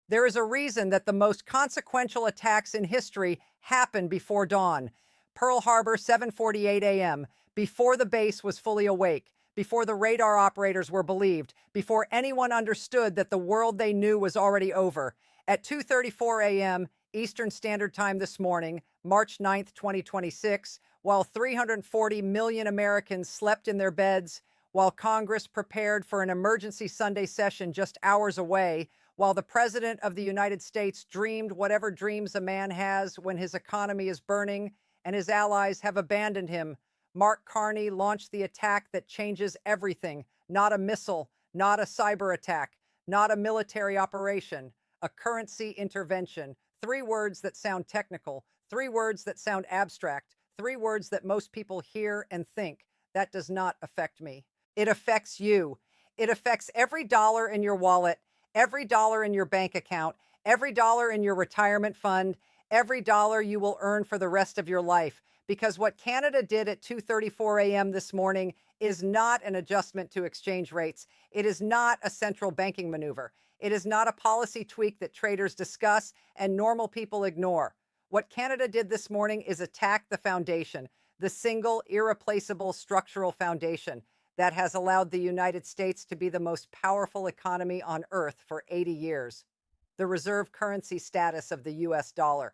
There is a reason that the most consequential attacks in history happen before dawn. Pearl Harbor, 7:48 a.m., before the base was fully awake, before the radar operators were believed, before anyone understood that the world they knew was already over. At 2:34 a.m. Eastern Standard Time this morning, March 9th, 2026, while 340 million Americans slept in their beds, while Congress prepared for an emergency Sunday session just hours away, while the President of the United States dreamed whatever dreams a man has when his economy is burning and his allies have abandoned him, Mark Carney launched the attack that changes everything. Not a missile, not a cyber attack, not a military operation, a currency intervention. Three words that sound technical, three words that sound abstract, three words that most people hear and think. That does not affect me. It affects you. It affects every dollar in your wallet, every dollar in your bank account, every dollar in your retirement fund, every dollar you will earn for the rest of your life. Because what Canada did at 2:34 a.m. this morning is not an adjustment to exchange rates. It is not a central banking maneuver. It is not a policy tweak that traders discuss and normal people ignore. What Canada did this morning is attack the foundation, the single irreplaceable structural foundation that has allowed the United States to be the most powerful economy on earth for 80 years, the reserve currency status of the US dollar.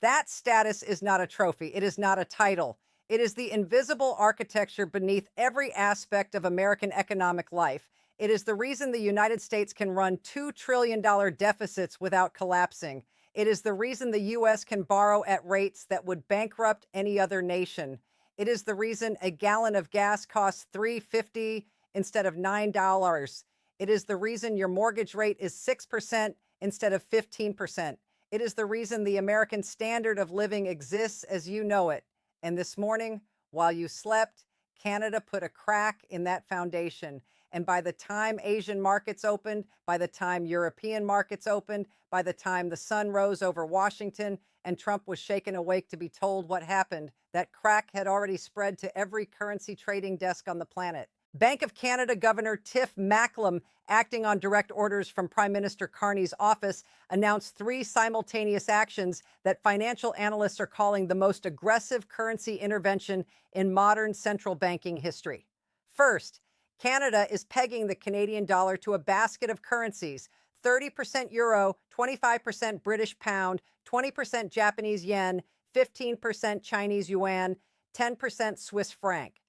That status is not a trophy. It is not a title. It is the invisible architecture beneath every aspect of American economic life. It is the reason the United States can run $2 trillion deficits without collapsing. It is the reason the U.S. can borrow at rates that would bankrupt any other nation. It is the reason a gallon of gas costs $3.50 instead of $9. It is the reason your mortgage rate is 6% instead of 15%. It is the reason the American standard of living exists as you know it. And this morning, while you slept, Canada put a crack in that foundation. And by the time Asian markets opened, by the time European markets opened, by the time the sun rose over Washington and Trump was shaken awake to be told what happened, that crack had already spread to every currency trading desk on the planet. Bank of Canada Governor Tiff Macklem, acting on direct orders from Prime Minister Carney's office, announced three simultaneous actions that financial analysts are calling the most aggressive currency intervention in modern central banking history. First, Canada is pegging the Canadian dollar to a basket of currencies: 30% euro, 25% British pound, 20% Japanese yen, 15% Chinese yuan, 10% Swiss franc.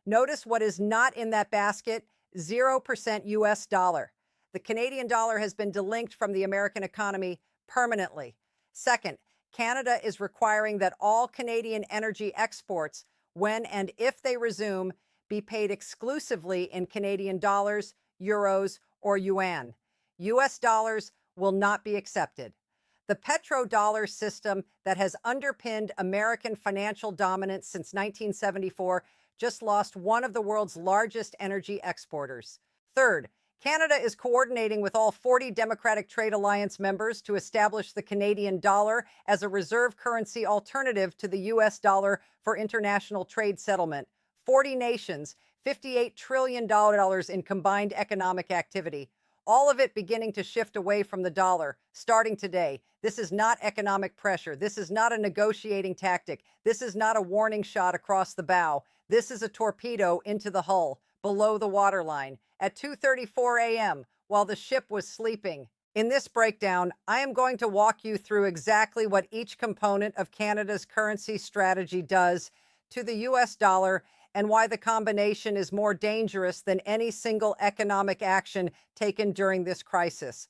Notice what is not in that basket: 0% US dollar. The Canadian dollar has been delinked from the American economy permanently. Second, Canada is requiring that all Canadian energy exports, when and if they resume, be paid exclusively in Canadian dollars, euros, or yuan. US dollars will not be accepted. The petrodollar system that has underpinned American financial dominance since 1974 just lost one of the world's largest energy exporters. Third, Canada is coordinating with all 40 Democratic Trade Alliance members to establish the Canadian dollar as a reserve currency alternative to the US dollar for international trade settlement. 40 nations, $58 trillion in combined economic activity. All of it beginning to shift away from the dollar, starting today. This is not economic pressure. This is not a negotiating tactic. This is not a warning shot across the bow. This is a torpedo into the hull, below the waterline, at 2:34 a.m., while the ship was sleeping. In this breakdown, I am going to walk you through exactly what each component of Canada's currency strategy does to the US dollar, and why the combination is more dangerous than any single economic action taken during this crisis.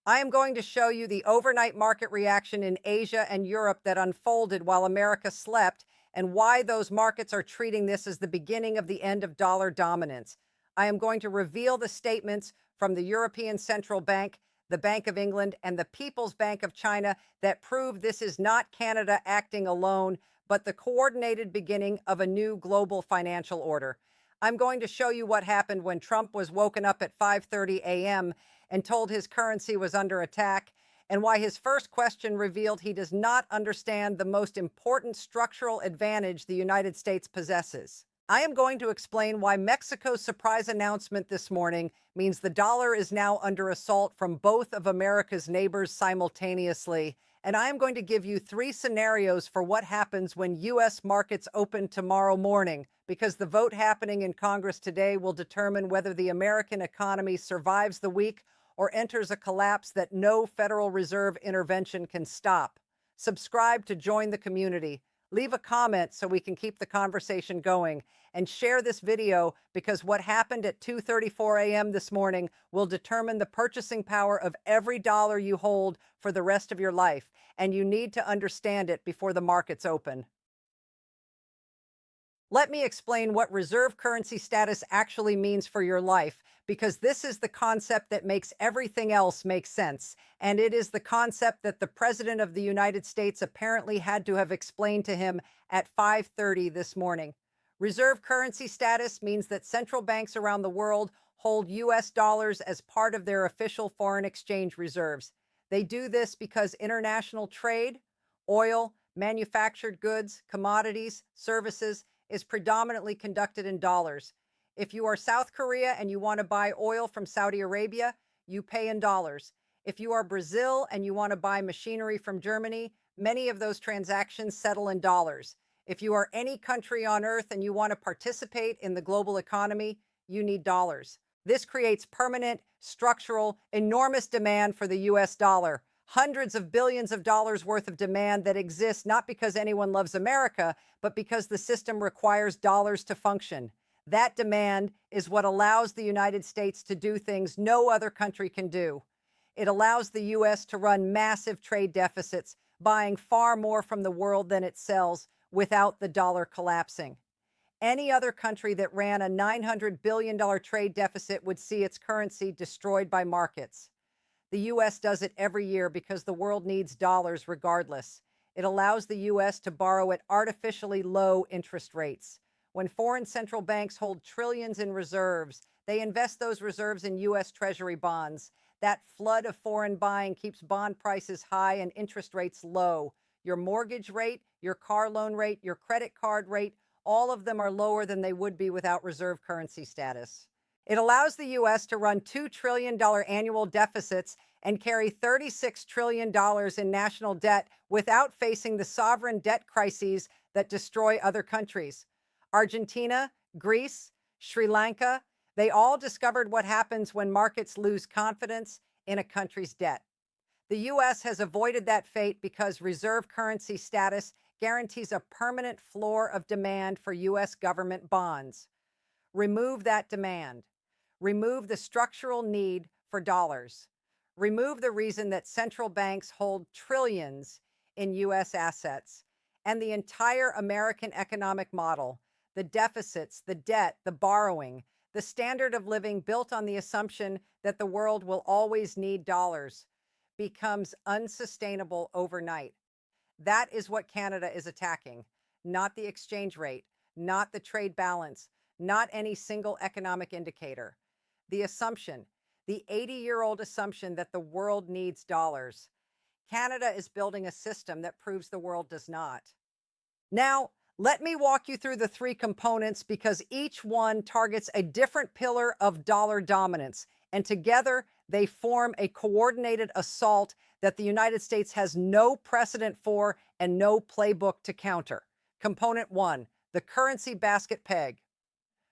I am going to show you the overnight market reaction in Asia and Europe that unfolded while America slept, and why those markets are treating this as the beginning of the end of dollar dominance. I am going to reveal the statements from the European Central Bank, the Bank of England, and the People's Bank of China that prove this is not Canada acting alone, but the coordinated beginning of a new global financial order. I'm going to show you what happened when Trump was woken up at 5:30 a.m. and told his currency was under attack, and why his first question revealed he does not understand the most important structural advantage the United States possesses. I am going to explain why Mexico's surprise announcement this morning means the dollar is now under assault from both of America's neighbors simultaneously. And I am going to give you three scenarios for what happens when U.S. markets open tomorrow morning, because the vote happening in Congress today will determine whether the American economy survives the week or enters a collapse that no Federal Reserve intervention can stop. Subscribe to join the community. Leave a comment so we can keep the conversation going, and share this video because what happened at 2:34 a.m. this morning will determine the purchasing power of every dollar you hold for the rest of your life, and you need to understand it before the markets open. Let me explain what reserve currency status actually means for your life, because this is the concept that makes everything else make sense. And it is the concept that the President of the United States apparently had to have explained to him at 5:30 this morning. Reserve currency status means that central banks around the world hold US dollars as part of their official foreign exchange reserves. They do this because international trade, oil, manufactured goods, commodities, services, is predominantly conducted in dollars. If you are South Korea and you want to buy oil from Saudi Arabia, you pay in dollars. If you are Brazil and you want to buy machinery from Germany, many of those transactions settle in dollars. If you are any country on earth and you want to participate in the global economy, you need dollars. This creates permanent, structural, enormous demand for the US dollar. Hundreds of billions of dollars worth of demand that exists not because anyone loves America, but because the system requires dollars to function. That demand is what allows the United States to do things no other country can do. It allows the U.S. to run massive trade deficits, buying far more from the world than it sells without the dollar collapsing. Any other country that ran a $900 billion trade deficit would see its currency destroyed by markets. The U.S. does it every year because the world needs dollars regardless. It allows the U.S. to borrow at artificially low interest rates. When foreign central banks hold trillions in reserves, they invest those reserves in U.S. Treasury bonds. That flood of foreign buying keeps bond prices high and interest rates low. Your mortgage rate, your car loan rate, your credit card rate, all of them are lower than they would be without reserve currency status. It allows the U.S. to run $2 trillion annual deficits and carry $36 trillion in national debt without facing the sovereign debt crises that destroy other countries. Argentina, Greece, Sri Lanka, they all discovered what happens when markets lose confidence in a country's debt. The U.S. has avoided that fate because reserve currency status guarantees a permanent floor of demand for U.S. government bonds. Remove that demand. Remove the structural need for dollars. Remove the reason that central banks hold trillions in U.S. assets. And the entire American economic model, the deficits, the debt, the borrowing, the standard of living built on the assumption that the world will always need dollars, becomes unsustainable overnight. That is what Canada is attacking, not the exchange rate, not the trade balance, not any single economic indicator. The assumption, the 80-year-old assumption that the world needs dollars. Canada is building a system that proves the world does not. Now, let me walk you through the three components because each one targets a different pillar of dollar dominance, and together they form a coordinated assault that the United States has no precedent for and no playbook to counter. Component one, the currency basket peg.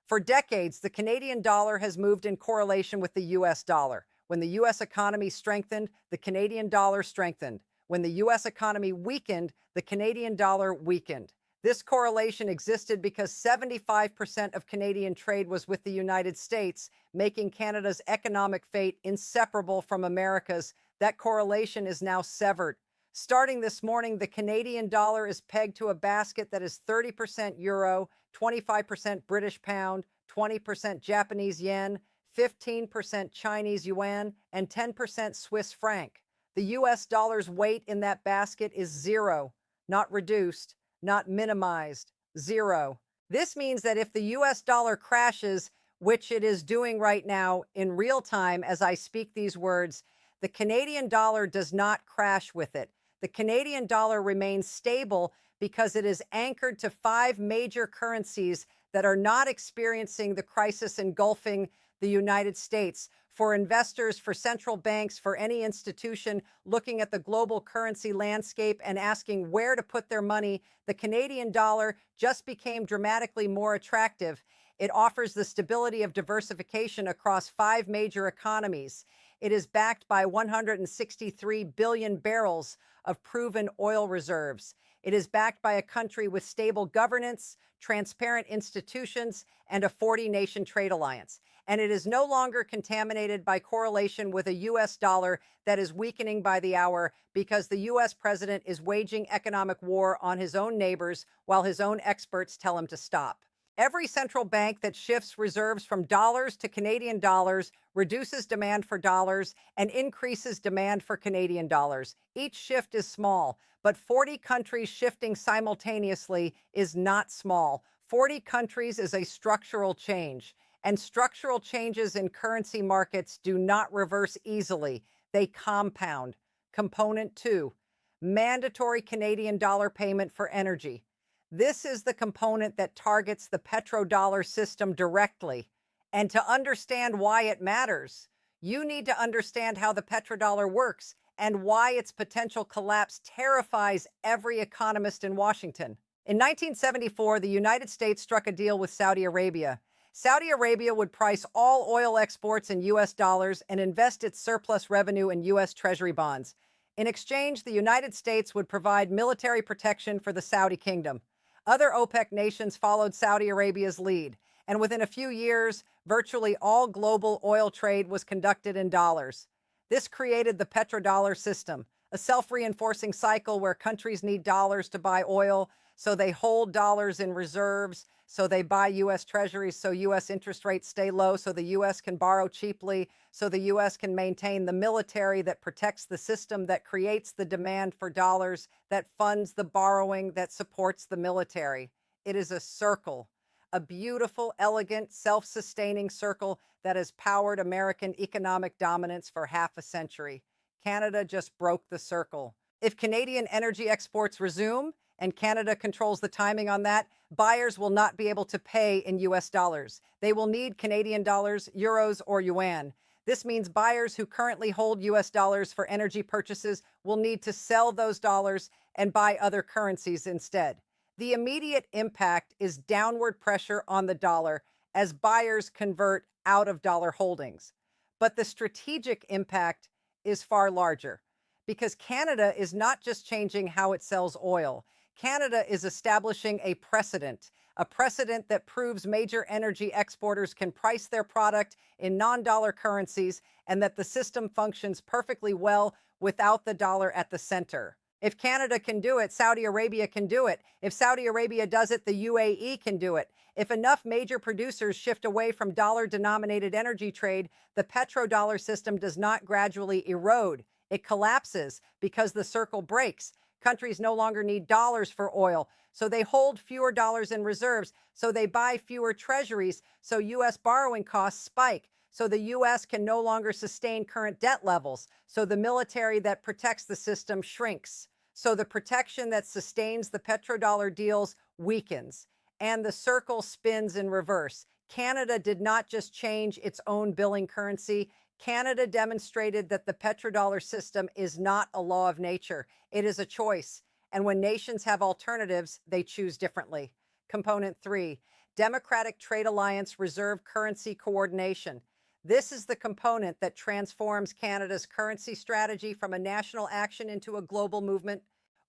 For decades, the Canadian dollar has moved in correlation with the US dollar. When the US economy strengthened, the Canadian dollar strengthened. When the US economy weakened, the Canadian dollar weakened. This correlation existed because 75% of Canadian trade was with the United States, making Canada's economic fate inseparable from America's. That correlation is now severed. Starting this morning, the Canadian dollar is pegged to a basket that is 30% euro, 25% British pound, 20% Japanese yen, 15% Chinese yuan, and 10% Swiss franc. The US dollar's weight in that basket is zero, not reduced, not minimized, zero. This means that if the US dollar crashes, which it is doing right now in real time as I speak these words, the Canadian dollar does not crash with it. The Canadian dollar remains stable because it is anchored to five major currencies that are not experiencing the crisis engulfing the United States. For investors, for central banks, for any institution looking at the global currency landscape and asking where to put their money, the Canadian dollar just became dramatically more attractive. It offers the stability of diversification across 5 major economies. It is backed by 163 billion barrels of proven oil reserves. It is backed by a country with stable governance, transparent institutions, and a 40-nation trade alliance. And it is no longer contaminated by correlation with a U.S. dollar that is weakening by the hour because the U.S. president is waging economic war on his own neighbors while his own experts tell him to stop. Every central bank that shifts reserves from dollars to Canadian dollars reduces demand for dollars and increases demand for Canadian dollars. Each shift is small, but 40 countries shifting simultaneously is not small. 40 countries is a structural change, and structural changes in currency markets do not reverse easily. They compound. Component 2, mandatory Canadian dollar payment for energy. This is the component that targets the petrodollar system directly. And to understand why it matters, you need to understand how the petrodollar works and why its potential collapse terrifies every economist in Washington. In 1974, the United States struck a deal with Saudi Arabia. Saudi Arabia would price all oil exports in U.S. dollars and invest its surplus revenue in U.S. Treasury bonds. In exchange, the United States would provide military protection for the Saudi kingdom. Other OPEC nations followed Saudi Arabia's lead, and within a few years, virtually all global oil trade was conducted in dollars. This created the petrodollar system, a self-reinforcing cycle where countries need dollars to buy oil, so they hold dollars in reserves, so they buy U.S. treasuries so U.S. interest rates stay low, so the U.S. can borrow cheaply, so the U.S. can maintain the military that protects the system that creates the demand for dollars, that funds the borrowing, that supports the military. It is a circle, a beautiful, elegant, self-sustaining circle that has powered American economic dominance for half a century. Canada just broke the circle. If Canadian energy exports resume, and Canada controls the timing on that, buyers will not be able to pay in U.S. dollars. They will need Canadian dollars, euros, or yuan. This means buyers who currently hold U.S. dollars for energy purchases will need to sell those dollars and buy other currencies instead. The immediate impact is downward pressure on the dollar as buyers convert out of dollar holdings. But the strategic impact is far larger because Canada is not just changing how it sells oil. Canada is establishing a precedent that proves major energy exporters can price their product in non-dollar currencies and that the system functions perfectly well without the dollar at the center. If Canada can do it, Saudi Arabia can do it. If Saudi Arabia does it, the UAE can do it. If enough major producers shift away from dollar-denominated energy trade, the petrodollar system does not gradually erode. It collapses because the circle breaks. Countries no longer need dollars for oil, so they hold fewer dollars in reserves, so they buy fewer treasuries, so U.S. borrowing costs spike, so the U.S. can no longer sustain current debt levels, so the military that protects the system shrinks, so the protection that sustains the petrodollar deals weakens, and the circle spins in reverse. Canada did not just change its own billing currency. Canada demonstrated that the petrodollar system is not a law of nature. It is a choice. And when nations have alternatives, they choose differently. Component 3, Democratic Trade Alliance Reserve Currency Coordination. This is the component that transforms Canada's currency strategy from a national action into a global movement.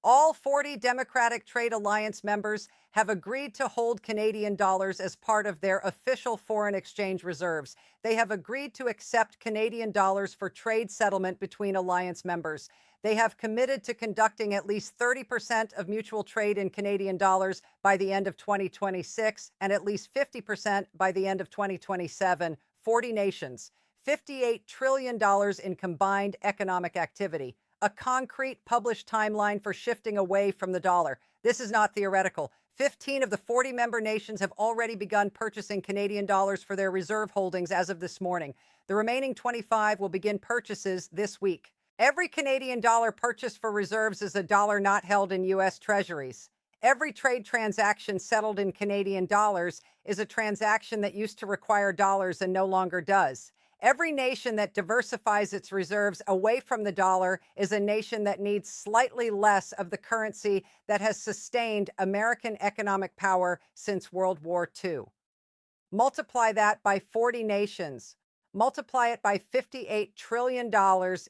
All 40 Democratic Trade Alliance members have agreed to hold Canadian dollars as part of their official foreign exchange reserves. They have agreed to accept Canadian dollars for trade settlement between alliance members. They have committed to conducting at least 30% of mutual trade in Canadian dollars by the end of 2026 and at least 50% by the end of 2027. 40 nations, $58 trillion in combined economic activity. A concrete published timeline for shifting away from the dollar. This is not theoretical. 15 of the 40 member nations have already begun purchasing Canadian dollars for their reserve holdings as of this morning. The remaining 25 will begin purchases this week. Every Canadian dollar purchased for reserves is a dollar not held in U.S. treasuries. Every trade transaction settled in Canadian dollars is a transaction that used to require dollars and no longer does. Every nation that diversifies its reserves away from the dollar is a nation that needs slightly less of the currency that has sustained American economic power since World War II. Multiply that by 40 nations. Multiply it by $58 trillion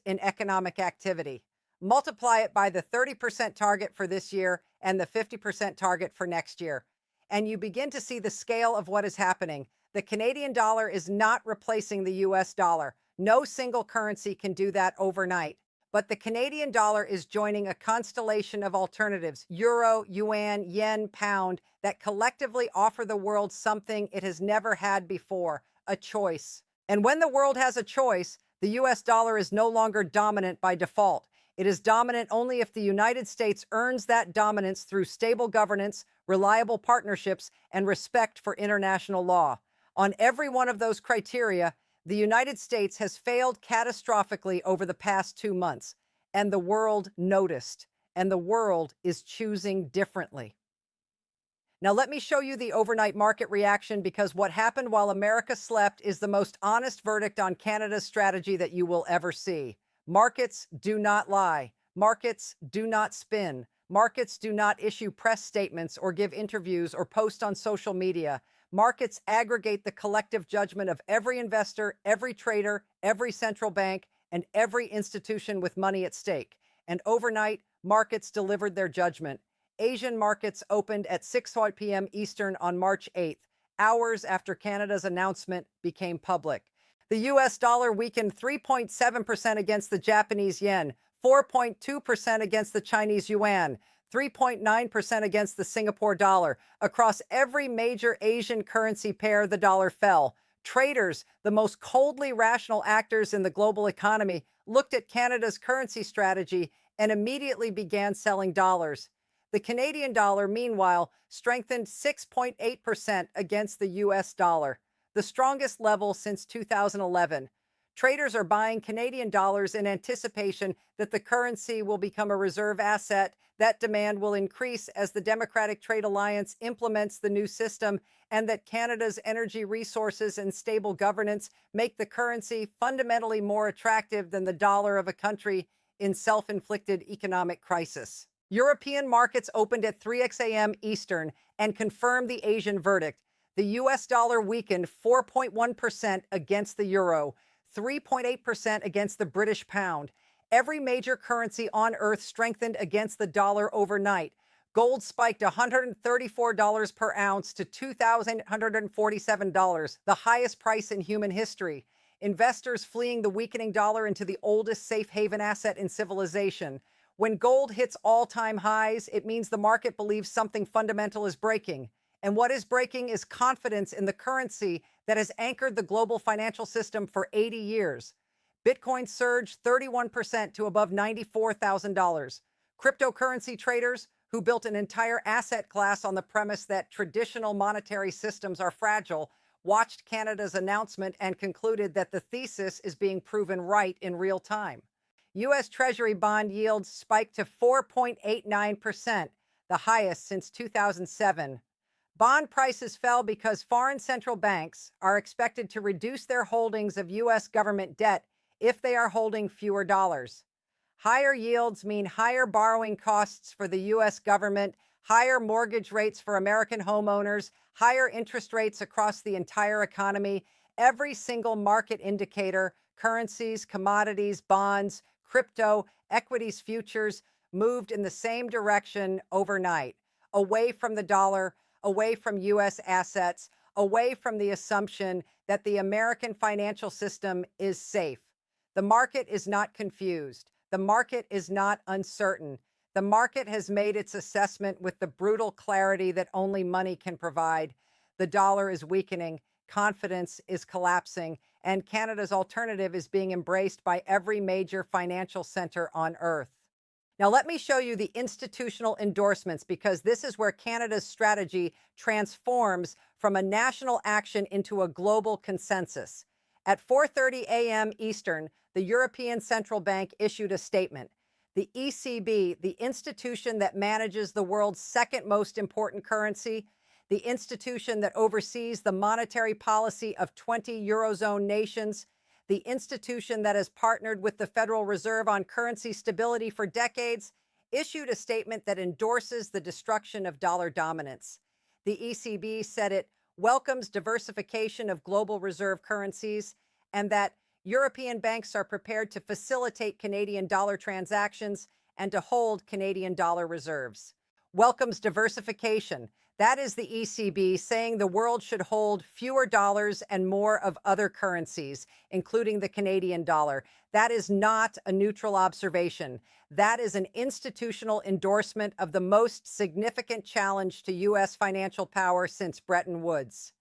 in economic activity. Multiply it by the 30% target for this year and the 50% target for next year. And you begin to see the scale of what is happening. The Canadian dollar is not replacing the US dollar. No single currency can do that overnight. But the Canadian dollar is joining a constellation of alternatives, euro, yuan, yen, pound, that collectively offer the world something it has never had before, a choice. And when the world has a choice, the US dollar is no longer dominant by default. It is dominant only if the United States earns that dominance through stable governance, reliable partnerships, and respect for international law. On every one of those criteria, the United States has failed catastrophically over the past 2 months, and the world noticed, and the world is choosing differently. Now, let me show you the overnight market reaction, because what happened while America slept is the most honest verdict on Canada's strategy that you will ever see. Markets do not lie. Markets do not spin. Markets do not issue press statements or give interviews or post on social media. Markets aggregate the collective judgment of every investor, every trader, every central bank, and every institution with money at stake. And overnight, markets delivered their judgment. Asian markets opened at 6 p.m. Eastern on March 8th, hours after Canada's announcement became public. The US dollar weakened 3.7% against the Japanese yen, 4.2% against the Chinese yuan, 3.9% against the Singapore dollar. Across every major Asian currency pair, the dollar fell. Traders, the most coldly rational actors in the global economy, looked at Canada's currency strategy and immediately began selling dollars. The Canadian dollar, meanwhile, strengthened 6.8% against the US dollar, the strongest level since 2011. Traders are buying Canadian dollars in anticipation that the currency will become a reserve asset. That demand will increase as the Democratic Trade Alliance implements the new system, and that Canada's energy resources and stable governance make the currency fundamentally more attractive than the dollar of a country in self-inflicted economic crisis. European markets opened at 3 a.m. Eastern and confirmed the Asian verdict. The US dollar weakened 4.1% against the euro, 3.8% against the British pound. Every major currency on earth strengthened against the dollar overnight. Gold spiked $134 per ounce to $2,147, the highest price in human history. Investors fleeing the weakening dollar into the oldest safe haven asset in civilization. When gold hits all-time highs, it means the market believes something fundamental is breaking. And what is breaking is confidence in the currency that has anchored the global financial system for 80 years. Bitcoin surged 31% to above $94,000. Cryptocurrency traders, who built an entire asset class on the premise that traditional monetary systems are fragile, watched Canada's announcement and concluded that the thesis is being proven right in real time. U.S. Treasury bond yields spiked to 4.89%, the highest since 2007. Bond prices fell because foreign central banks are expected to reduce their holdings of U.S. government debt if they are holding fewer dollars. Higher yields mean higher borrowing costs for the U.S. government, higher mortgage rates for American homeowners, higher interest rates across the entire economy. Every single market indicator, currencies, commodities, bonds, crypto, equities, futures, moved in the same direction overnight, away from the dollar, away from U.S. assets, away from the assumption that the American financial system is safe. The market is not confused. The market is not uncertain. The market has made its assessment with the brutal clarity that only money can provide. The dollar is weakening, confidence is collapsing, and Canada's alternative is being embraced by every major financial center on earth. Now, let me show you the institutional endorsements, because this is where Canada's strategy transforms from a national action into a global consensus. At 4:30 a.m. Eastern, the European Central Bank issued a statement. The ECB, the institution that manages the world's second most important currency, the institution that oversees the monetary policy of 20 Eurozone nations, the institution that has partnered with the Federal Reserve on currency stability for decades, issued a statement that endorses the destruction of dollar dominance. The ECB said it welcomes diversification of global reserve currencies and that European banks are prepared to facilitate Canadian dollar transactions and to hold Canadian dollar reserves. Welcomes diversification. That is the ECB saying the world should hold fewer dollars and more of other currencies, including the Canadian dollar. That is not a neutral observation. That is an institutional endorsement of the most significant challenge to U.S. financial power since Bretton Woods.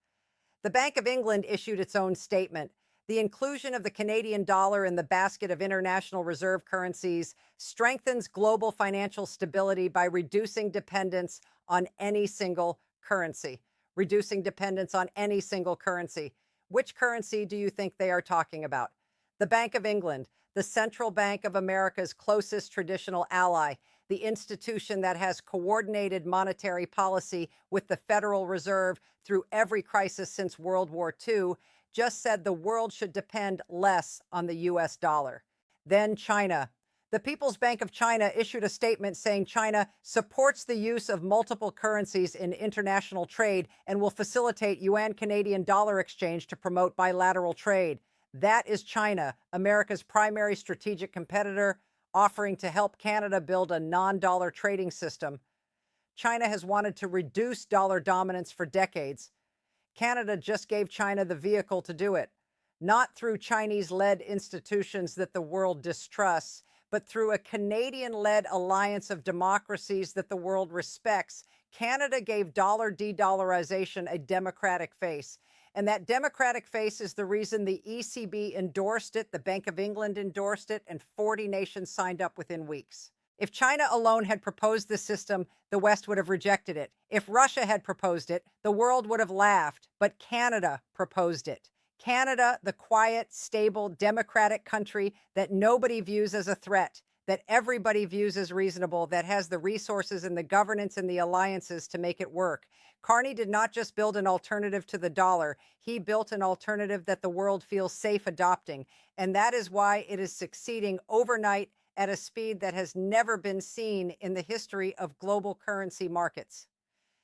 The Bank of England issued its own statement. The inclusion of the Canadian dollar in the basket of international reserve currencies strengthens global financial stability by reducing dependence on any single currency. Reducing dependence on any single currency. Which currency do you think they are talking about? The Bank of England, the central bank of America's closest traditional ally, the institution that has coordinated monetary policy with the Federal Reserve through every crisis since World War II, just said the world should depend less on the US dollar. Then China. The People's Bank of China issued a statement saying China supports the use of multiple currencies in international trade and will facilitate yuan Canadian dollar exchange to promote bilateral trade. That is China, America's primary strategic competitor, offering to help Canada build a non-dollar trading system. China has wanted to reduce dollar dominance for decades. Canada just gave China the vehicle to do it, not through Chinese-led institutions that the world distrusts, but through a Canadian-led alliance of democracies that the world respects. Canada gave dollar de-dollarization a democratic face. And that democratic face is the reason the ECB endorsed it, the Bank of England endorsed it, and 40 nations signed up within weeks. If China alone had proposed this system, the West would have rejected it. If Russia had proposed it, the world would have laughed. But Canada proposed it. Canada, the quiet, stable, democratic country that nobody views as a threat, that everybody views as reasonable, that has the resources and the governance and the alliances to make it work. Carney did not just build an alternative to the dollar. He built an alternative that the world feels safe adopting. And that is why it is succeeding overnight at a speed that has never been seen in the history of global currency markets.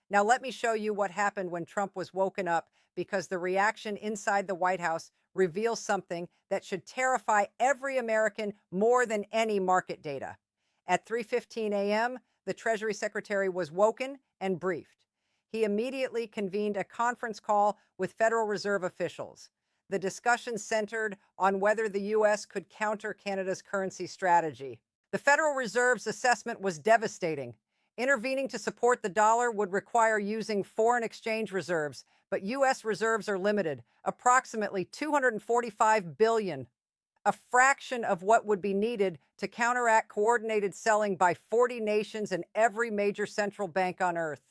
Now, let me show you what happened when Trump was woken up, because the reaction inside the White House reveals something that should terrify every American more than any market data. At 3:15 a.m., the Treasury Secretary was woken and briefed. He immediately convened a conference call with Federal Reserve officials. The discussion centered on whether the U.S. could counter Canada's currency strategy. The Federal Reserve's assessment was devastating. Intervening to support the dollar would require using foreign exchange reserves, but U.S. reserves are limited, approximately $245 billion, a fraction of what would be needed to counteract coordinated selling by 40 nations and every major central bank on Earth.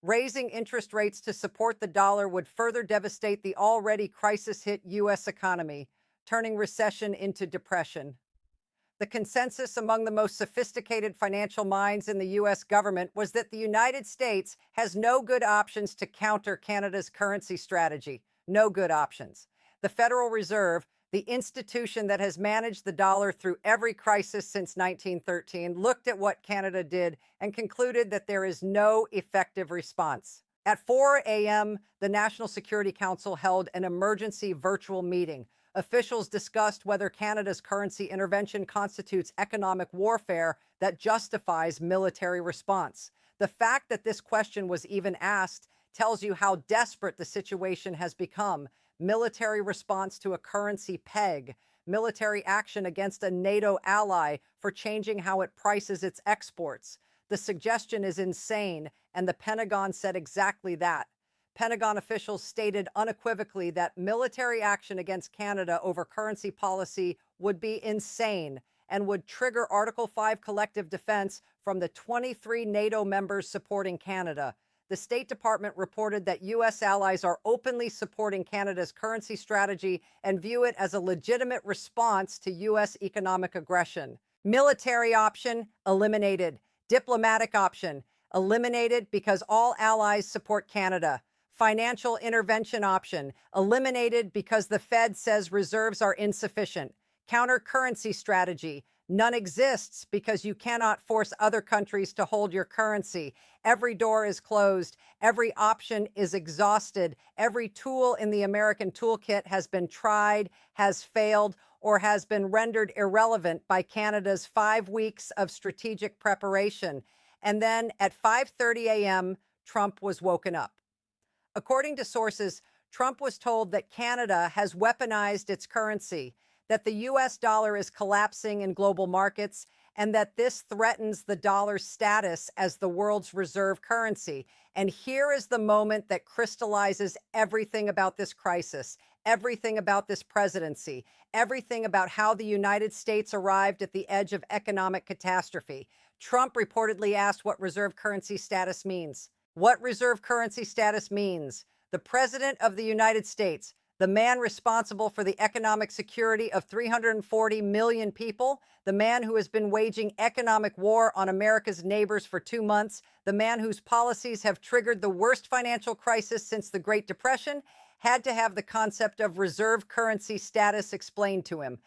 Raising interest rates to support the dollar would further devastate the already crisis-hit U.S. economy, turning recession into depression. The consensus among the most sophisticated financial minds in the U.S. government was that the United States has no good options to counter Canada's currency strategy. No good options. The Federal Reserve, the institution that has managed the dollar through every crisis since 1913, looked at what Canada did and concluded that there is no effective response. At 4 a.m., the National Security Council held an emergency virtual meeting. Officials discussed whether Canada's currency intervention constitutes economic warfare that justifies military response. The fact that this question was even asked tells you how desperate the situation has become. Military response to a currency peg, military action against a NATO ally for changing how it prices its exports. The suggestion is insane, and the Pentagon said exactly that. Pentagon officials stated unequivocally that military action against Canada over currency policy would be insane and would trigger Article 5 collective defense from the 23 NATO members supporting Canada. The State Department reported that U.S. allies are openly supporting Canada's currency strategy and view it as a legitimate response to U.S. economic aggression. Military option, eliminated. Diplomatic option, eliminated because all allies support Canada. Financial intervention option, eliminated because the Fed says reserves are insufficient. Counter-currency strategy, none exists because you cannot force other countries to hold your currency. Every door is closed. Every option is exhausted. Every tool in the American toolkit has been tried, has failed, or has been rendered irrelevant by Canada's 5 weeks of strategic preparation. And then at 5:30 a.m., Trump was woken up. According to sources, Trump was told that Canada has weaponized its currency, that the US dollar is collapsing in global markets, and that this threatens the dollar's status as the world's reserve currency. And here is the moment that crystallizes everything about this crisis, everything about this presidency, everything about how the United States arrived at the edge of economic catastrophe. Trump reportedly asked what reserve currency status means. What reserve currency status means: the President of the United States, the man responsible for the economic security of 340 million people, the man who has been waging economic war on America's neighbors for 2 months, the man whose policies have triggered the worst financial crisis since the Great Depression, had to have the concept of reserve currency status explained to him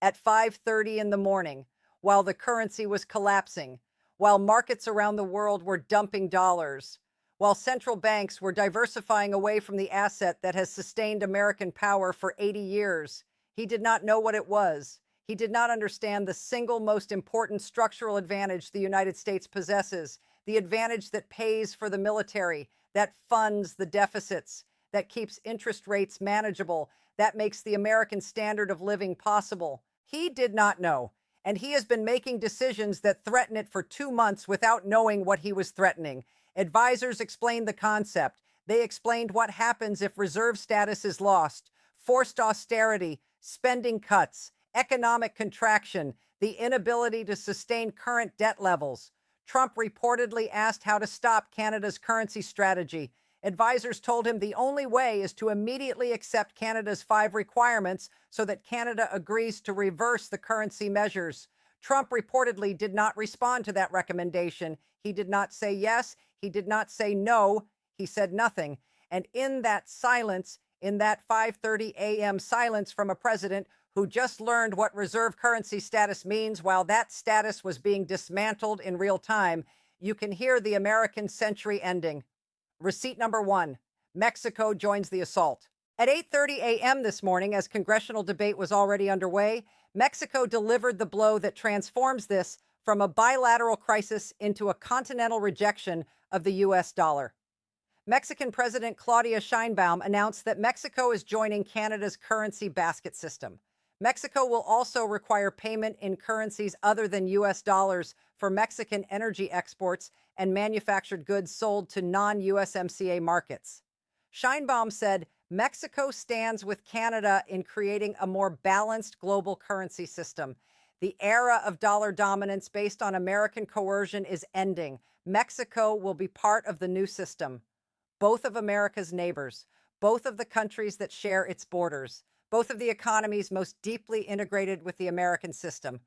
at 5:30 in the morning, while the currency was collapsing, while markets around the world were dumping dollars, while central banks were diversifying away from the asset that has sustained American power for 80 years. He did not know what it was. He did not understand the single most important structural advantage the United States possesses, the advantage that pays for the military, that funds the deficits, that keeps interest rates manageable, that makes the American standard of living possible. He did not know, and he has been making decisions that threaten it for 2 months without knowing what he was threatening. Advisors explained the concept. They explained what happens if reserve status is lost: forced austerity, spending cuts, economic contraction, the inability to sustain current debt levels. Trump reportedly asked how to stop Canada's currency strategy. Advisors told him the only way is to immediately accept Canada's 5 requirements so that Canada agrees to reverse the currency measures. Trump reportedly did not respond to that recommendation. He did not say yes. He did not say no. He said nothing. And in that silence, in that 5:30 a.m. silence from a president who just learned what reserve currency status means while that status was being dismantled in real time, you can hear the American century ending. Receipt number 1: Mexico joins the assault. At 8:30 a.m. this morning, as congressional debate was already underway, Mexico delivered the blow that transforms this from a bilateral crisis into a continental rejection of the US dollar. Mexican President Claudia Sheinbaum announced that Mexico is joining Canada's currency basket system. Mexico will also require payment in currencies other than US dollars for Mexican energy exports and manufactured goods sold to non-USMCA markets. Sheinbaum said Mexico stands with Canada in creating a more balanced global currency system. The era of dollar dominance based on American coercion is ending. Mexico will be part of the new system. Both of America's neighbors, both of the countries that share its borders, both of the economies most deeply integrated with the American system.